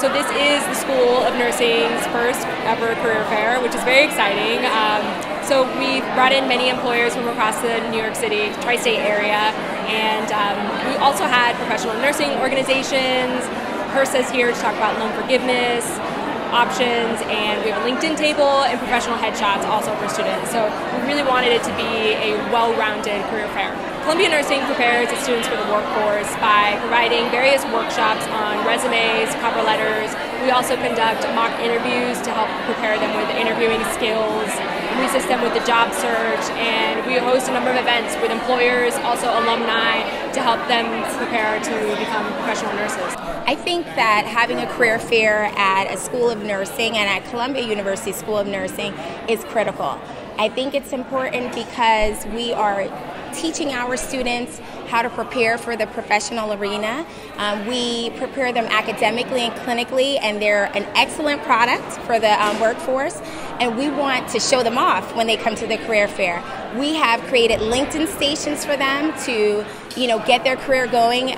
So this is the School of Nursing's first ever career fair, which is very exciting. So we've brought in many employers from across the New York City, tri-state area, and we also had professional nursing organizations. HRSA is here to talk about loan forgiveness options, and we have a LinkedIn table and professional headshots also for students. So we really wanted it to be a well-rounded career fair. Columbia Nursing prepares its students for the workforce by providing various workshops on resumes, cover letters. We also conduct mock interviews to help prepare them with interviewing skills. We assist them with the job search, and we host a number of events with employers, also alumni, to help them prepare to become professional nurses. I think that having a career fair at a School of Nursing and at Columbia University School of Nursing is critical. I think it's important because we are teaching our students how to prepare for the professional arena. We prepare them academically and clinically, and they're an excellent product for the workforce, and we want to show them off when they come to the career fair. We have created LinkedIn stations for them to get their career going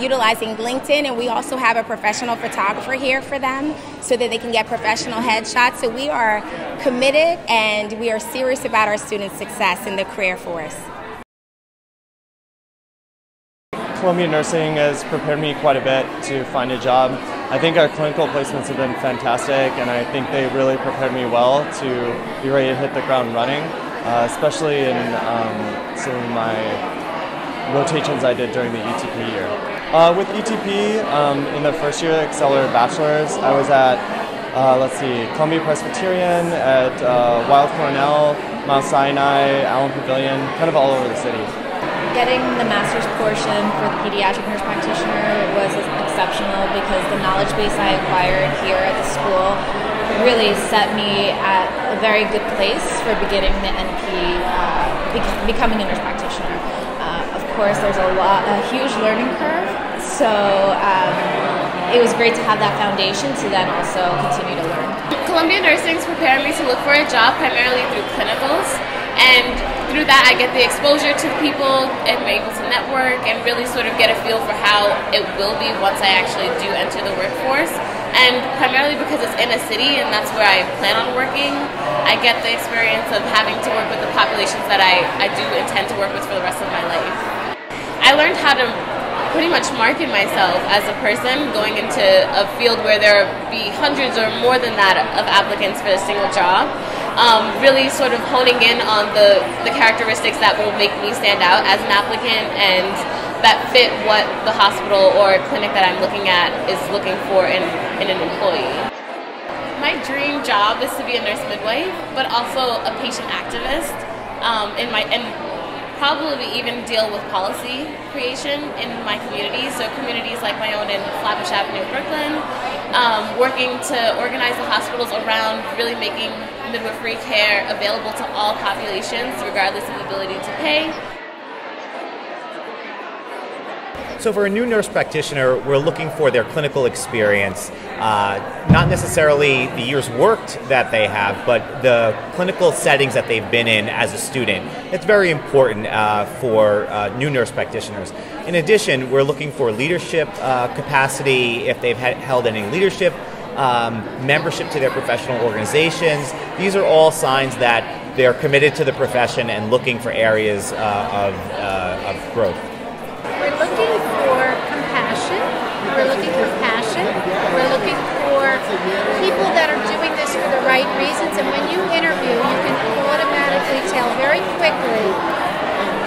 utilizing LinkedIn, and we also have a professional photographer here for them so that they can get professional headshots. So we are committed and we are serious about our students' success in the career force. Columbia Nursing has prepared me quite a bit to find a job. I think our clinical placements have been fantastic, and I think they really prepared me well to be ready to hit the ground running, especially in some of my rotations I did during the ETP year. With ETP, in the first year, Accelerated Bachelor's, I was at, Columbia Presbyterian, at Weill Cornell, Mount Sinai, Allen Pavilion, kind of all over the city. Getting the master's portion for the pediatric nurse practitioner was exceptional because the knowledge base I acquired here at the school really set me at a very good place for beginning the NP, becoming a nurse practitioner. Of course, there's a huge learning curve, so it was great to have that foundation to then also continue to learn. Columbia Nursing's prepared me to look for a job primarily through clinicals, and through that I get the exposure to people and I'm able to network and really sort of get a feel for how it will be once I actually do enter the workforce. And primarily because it's in a city and that's where I plan on working, I get the experience of having to work with the populations that I do intend to work with for the rest of my life. I learned how to pretty much market myself as a person going into a field where there be hundreds or more than that of applicants for a single job. Really sort of honing in on the characteristics that will make me stand out as an applicant and that fit what the hospital or clinic that I'm looking at is looking for in an employee. My dream job is to be a nurse midwife, but also a patient activist, and probably even deal with policy creation in my community. So communities like my own in Flatbush Avenue, Brooklyn, working to organize the hospitals around really making midwifery care available to all populations, regardless of ability to pay. So for a new nurse practitioner, we're looking for their clinical experience, not necessarily the years worked that they have, but the clinical settings that they've been in as a student. It's very important for new nurse practitioners. In addition, we're looking for leadership capacity, if they've held any leadership, membership to their professional organizations. These are all signs that they're committed to the profession and looking for areas of growth. We're looking for compassion, we're looking for passion, we're looking for people that are doing this for the right reasons, and when you interview, you can automatically tell very quickly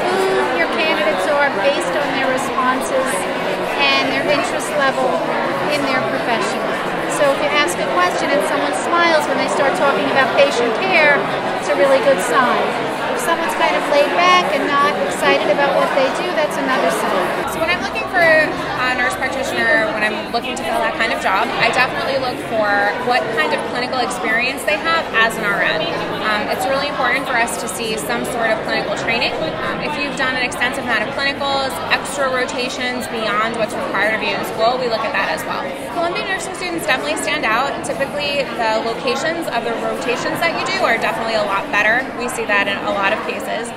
who your candidates are based on their responses and their interest level in their profession. So if you ask a question and someone smiles when they start talking about patient care, it's a really good sign. If someone's kind of laid back and not excited about what they do, that's another sign. So when I'm looking for a nurse practitioner, when I'm looking to fill that kind of job, I definitely look for what kind of clinical experience they have as an RN. It's really important for us to see some sort of clinical training. If you've done an extensive amount of clinicals, extra rotations beyond what's required of you in school, we look at that as well. Columbia nursing students definitely stand out. Typically, the locations of the rotations that you do are definitely a lot better. We see that in a lot of cases.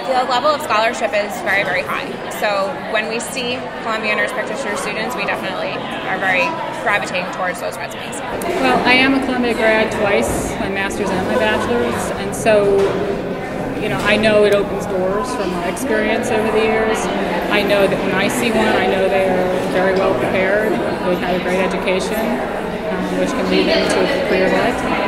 the level of scholarship is very, very high. So when we see Columbia nurse practitioner students, we definitely are very gravitating towards those resumes. Well, I am a Columbia grad twice, my master's and my bachelor's, and so I know it opens doors from my experience over the years. I know that when I see one, I know they are very well prepared, they've had a great education, which can lead them to a career lifetime.